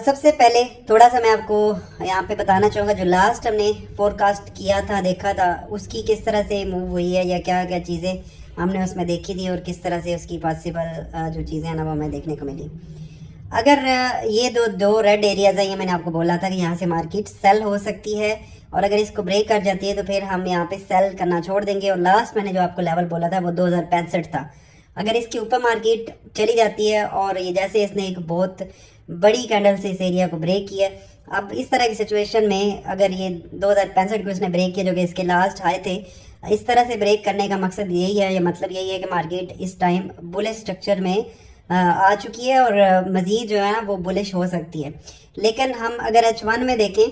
सबसे पहले थोड़ा सा मैं आपको यहाँ पे बताना चाहूँगा, जो लास्ट हमने फोरकास्ट किया था, देखा था, उसकी किस तरह से मूव हुई है या क्या क्या चीज़ें हमने उसमें देखी थी और किस तरह से उसकी पॉसिबल जो चीज़ें हैं ना वो हमें देखने को मिली। अगर ये दो रेड एरियाज हैं, ये मैंने आपको बोला था कि यहाँ से मार्केट सेल हो सकती है, और अगर इसको ब्रेक कर जाती है तो फिर हम यहाँ पे सेल करना छोड़ देंगे। और लास्ट मैंने जो आपको लेवल बोला था वो 2065 था। अगर इसके ऊपर मार्केट चली जाती है और ये जैसे इसने एक बहुत बड़ी कैंडल से इस एरिया को ब्रेक किया, अब इस तरह की सिचुएशन में अगर ये 2065 को इसने ब्रेक किया जो कि इसके लास्ट हाई थे, इस तरह से ब्रेक करने का मकसद यही है, या मतलब यही है कि मार्केट इस टाइम बुलिश स्ट्रक्चर में आ चुकी है और मज़ीद जो है ना वो बुलिश हो सकती है। लेकिन हम अगर H1 में देखें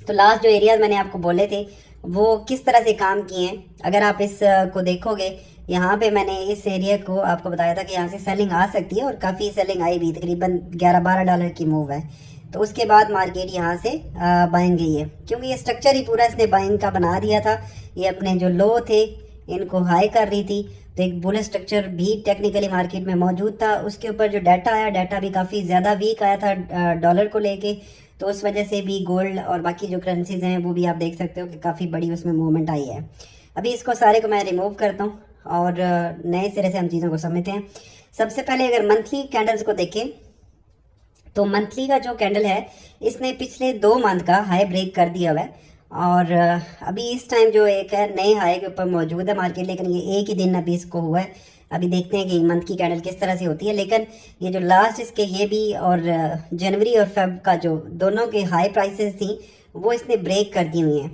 तो लास्ट जो एरियाज मैंने आपको बोले थे वो किस तरह से काम किए हैं, अगर आप इस को देखोगे, यहाँ पे मैंने इस एरिया को आपको बताया था कि यहाँ से सेलिंग आ सकती है और काफ़ी सेलिंग आई भी, तकरीबन 11-12 डॉलर की मूव है। तो उसके बाद मार्केट यहाँ से बाइंग गई है, क्योंकि ये स्ट्रक्चर ही पूरा इसने बाइंग का बना दिया था। ये अपने जो लो थे इनको हाई कर रही थी, तो एक बुल स्ट्रक्चर भी टेक्निकली मार्केट में मौजूद था। उसके ऊपर जो डाटा आया, डाटा भी काफ़ी ज़्यादा वीक आया था डॉलर को लेके, तो उस वजह से भी गोल्ड और बाकी जो करेंसीज हैं वो भी आप देख सकते हो कि काफ़ी बड़ी उसमें मूवमेंट आई है। अभी इसको सारे को मैं रिमूव करता हूँ और नए सिरे से हम चीज़ों को समझते हैं। सबसे पहले अगर मंथली कैंडल्स को देखें तो मंथली का जो कैंडल है इसने पिछले 2 मंथ का हाई ब्रेक कर दिया हुआ है, और अभी इस टाइम जो एक है नए हाई के ऊपर मौजूद है मार्केट, लेकिन ये एक ही दिन अभी इसको हुआ है। अभी देखते हैं कि मंथ की कैंडल किस तरह से होती है। लेकिन ये जो लास्ट इसके ये भी और जनवरी और फेब का जो दोनों के हाई प्राइसेस थी वो इसने ब्रेक कर दी हुई हैं।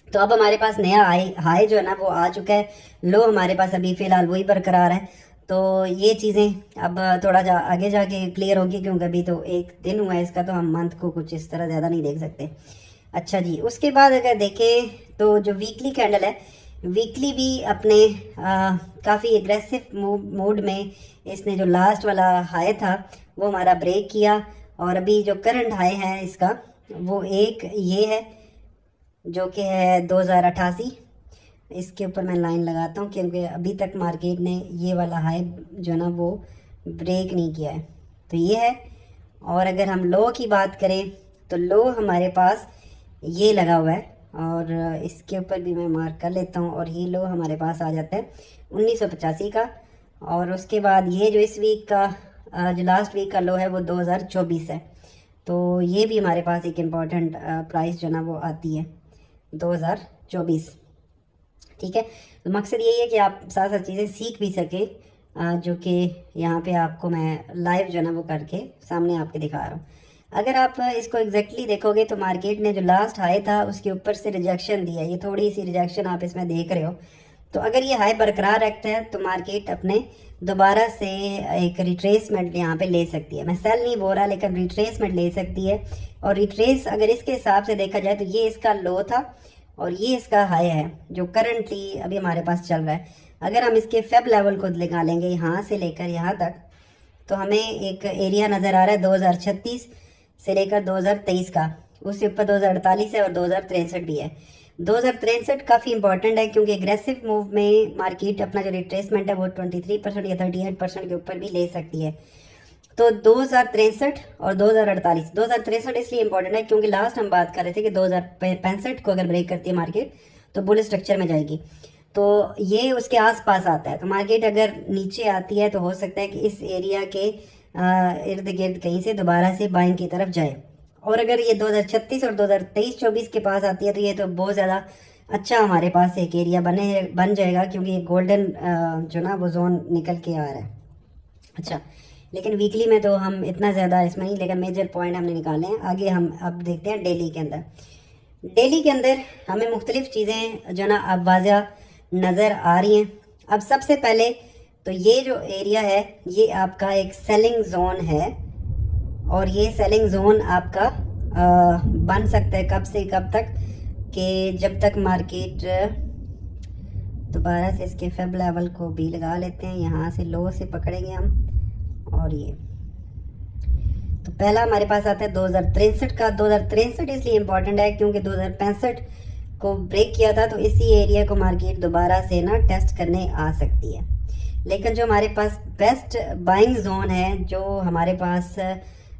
तो अब हमारे पास नया हाई जो है ना वो आ चुका है। लो हमारे पास अभी फ़िलहाल वही बरकरार है। तो ये चीज़ें अब थोड़ा आगे जाके क्लियर होगी, क्योंकि अभी तो एक दिन हुआ है इसका, तो हम मंथ को कुछ इस तरह ज़्यादा नहीं देख सकते। अच्छा जी, उसके बाद अगर देखें तो जो वीकली कैंडल है, वीकली भी अपने काफ़ी एग्रेसिव मूड में इसने जो लास्ट वाला हाई था वो हमारा ब्रेक किया, और अभी जो करंट हाई है इसका वो एक ये है जो कि है 2088। इसके ऊपर मैं लाइन लगाता हूँ क्योंकि अभी तक मार्केट ने ये वाला हाई जो ना वो ब्रेक नहीं किया है, तो ये है। और अगर हम लो की बात करें तो लो हमारे पास ये लगा हुआ है, और इसके ऊपर भी मैं मार्क कर लेता हूँ, और ये लो हमारे पास आ जाता है 1985 का। और उसके बाद ये जो इस वीक का जो लास्ट वीक का लो है वो 2024 है। तो ये भी हमारे पास एक इम्पॉर्टेंट प्राइस जो ना वो आती है 2024। ठीक है, तो मकसद यही है कि आप साथ साथ चीज़ें सीख भी सकें, जो कि यहाँ पे आपको मैं लाइव जो ना वो करके सामने आपके दिखा रहा हूँ। अगर आप इसको एग्जैक्टली देखोगे तो मार्केट ने जो लास्ट हाई था उसके ऊपर से रिजेक्शन दिया, ये थोड़ी सी रिजेक्शन आप इसमें देख रहे हो। तो अगर ये हाई बरकरार रखता है तो मार्केट अपने दोबारा से एक रिट्रेसमेंट यहाँ पे ले सकती है। मैं सेल नहीं बोल रहा, लेकिन रिट्रेसमेंट ले सकती है। और रिट्रेस अगर इसके हिसाब से देखा जाए तो ये इसका लो था और ये इसका हाई है जो करंटली अभी हमारे पास चल रहा है। अगर हम इसके फेब लेवल को निकालेंगे यहाँ से लेकर यहाँ तक, तो हमें एक एरिया नज़र आ रहा है 2036 से लेकर 2023 का, उससे ऊपर 2048 है और 2063 भी है। 2063 काफ़ी इंपॉर्टेंट है क्योंकि एग्रेसिव मूव में मार्केट अपना जो रिट्रेसमेंट है वो 23% या 38% के ऊपर भी ले सकती है। तो 2063 और 2048, 2063 इसलिए इंपॉर्टेंट है क्योंकि लास्ट हम बात कर रहे थे कि 2065 को अगर ब्रेक करती है मार्केट तो बुल स्ट्रक्चर में जाएगी, तो ये उसके आसपास आता है। तो मार्केट अगर नीचे आती है तो हो सकता है कि इस एरिया के इर्द गिर्द कहीं से दोबारा से बाइंग की तरफ जाए। और अगर ये 2036 और 2023-24 के पास आती है तो ये तो बहुत ज़्यादा अच्छा हमारे पास एक एरिया बन जाएगा, क्योंकि ये गोल्डन जो ना वो जोन निकल के आ रहा है। अच्छा, लेकिन वीकली में तो हम इतना ज़्यादा इसमें नहीं, लेकिन मेजर पॉइंट हमने निकाले हैं। आगे हम अब देखते हैं डेली के अंदर। डेली के अंदर हमें मुख्तलिफ चीज़ें जो ना अब वाज़ह नज़र आ रही हैं। अब सबसे पहले तो ये जो एरिया है ये आपका एक सेलिंग जोन है, और ये सेलिंग जोन आपका बन सकता है कब से कब तक, कि जब तक मार्केट दोबारा से इसके फेब लेवल को भी लगा लेते हैं, यहाँ से लो से पकड़ेंगे हम। और ये तो पहला हमारे पास आता है 2063 का। 2063 इसलिए इम्पोर्टेंट है क्योंकि 2065 को ब्रेक किया था, तो इसी एरिया को मार्केट दोबारा से ना टेस्ट करने आ सकती है। लेकिन जो हमारे पास बेस्ट बाइंग जोन है, जो हमारे पास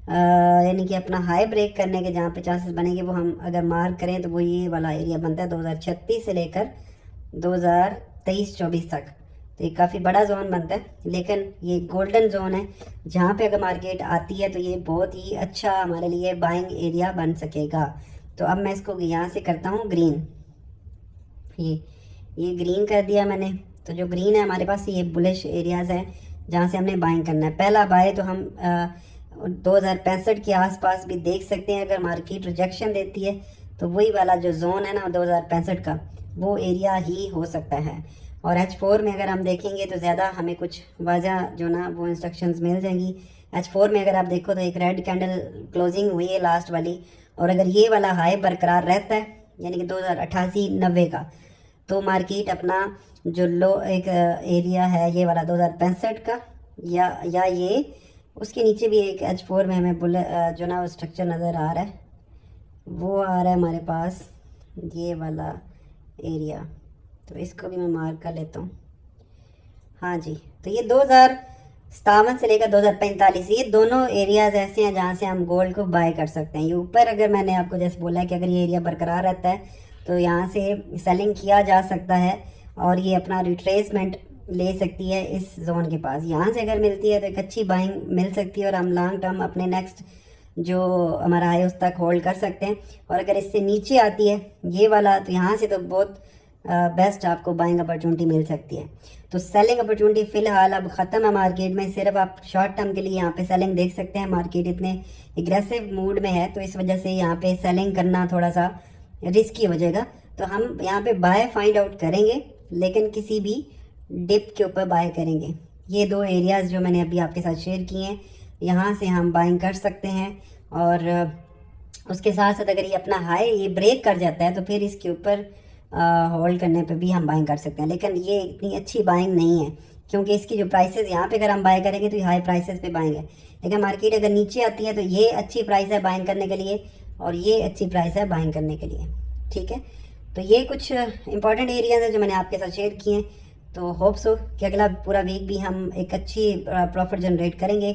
यानी कि अपना हाई ब्रेक करने के जहाँ पे चांसेस बनेंगे वो हम अगर मार्क करें तो वो ये वाला एरिया बनता है 2036 से लेकर 2023-24 तक। तो ये काफ़ी बड़ा जोन बनता है, लेकिन ये गोल्डन जोन है जहाँ पे अगर मार्केट आती है तो ये बहुत ही अच्छा हमारे लिए बाइंग एरिया बन सकेगा। तो अब मैं इसको यहाँ से करता हूँ ग्रीन, ये ग्रीन कर दिया मैंने। तो जो ग्रीन है हमारे पास ये बुलिश एरियाज़ हैं जहाँ से हमने बाइंग करना है। पहला बाय तो हम 2065 के आसपास भी देख सकते हैं। अगर मार्केट रिजेक्शन देती है तो वही वाला जो जोन है ना 2065 का, वो एरिया ही हो सकता है। और H4 में अगर हम देखेंगे तो ज़्यादा हमें कुछ वजह जो ना वो इंस्ट्रक्शंस मिल जाएंगी। H4 में अगर आप देखो तो एक रेड कैंडल क्लोजिंग हुई है लास्ट वाली, और अगर ये वाला हाई बरकरार रहता है यानी कि 2088-90 का, तो मार्केट अपना जो लो एक एरिया है ये वाला 2065 का या ये उसके नीचे भी एक H4 में हमें जो ना वो स्ट्रक्चर नज़र आ रहा है, वो आ रहा है हमारे पास ये वाला एरिया। तो इसको भी मैं मार्क कर लेता हूँ। हाँ जी, तो ये 2057 से लेकर 2045 ये दोनों एरियाज़ ऐसे हैं जहाँ से हम गोल्ड को बाय कर सकते हैं। ये ऊपर अगर मैंने आपको जैसे बोला है कि अगर ये एरिया बरकरार रहता है तो यहाँ से सेलिंग किया जा सकता है और ये अपना रिट्रेसमेंट ले सकती है इस जोन के पास। यहाँ से अगर मिलती है तो एक अच्छी बाइंग मिल सकती है और हम लॉन्ग टर्म अपने नेक्स्ट जो हमारा है उस तक होल्ड कर सकते हैं। और अगर इससे नीचे आती है ये वाला तो यहाँ से तो बहुत बेस्ट आपको बाइंग अपॉर्चुनिटी मिल सकती है। तो सेलिंग अपॉर्चुनिटी फ़िलहाल अब ख़त्म है मार्केट में, सिर्फ आप शॉर्ट टर्म के लिए यहाँ पे सेलिंग देख सकते हैं। मार्केट इतने एग्रेसिव मूड में है तो इस वजह से यहाँ पे सेलिंग करना थोड़ा सा रिस्की हो जाएगा। तो हम यहाँ पे बाय फाइंड आउट करेंगे, लेकिन किसी भी डिप के ऊपर बाय करेंगे। ये दो एरियाज़ जो मैंने अभी आपके साथ शेयर किए हैं, यहाँ से हम बाइंग कर सकते हैं। और उसके साथ साथ अगर ये अपना हाई ये ब्रेक कर जाता है तो फिर इसके ऊपर होल्ड करने पे भी हम बाइंग कर सकते हैं। लेकिन ये इतनी अच्छी बाइंग नहीं है क्योंकि इसकी जो प्राइसेस यहाँ पे अगर हम बाय करेंगे तो ये हाई प्राइसेस पे बाइंग है। लेकिन मार्केट अगर नीचे आती है तो ये अच्छी प्राइस है बाइंग करने के लिए और ये अच्छी प्राइस है बाइंग करने के लिए। ठीक है, तो ये कुछ इंपॉर्टेंट एरियाज हैं जो मैंने आपके साथ शेयर किए हैं। तो होप सो कि अगला पूरा वीक भी हम एक अच्छी प्रॉफिट जनरेट करेंगे।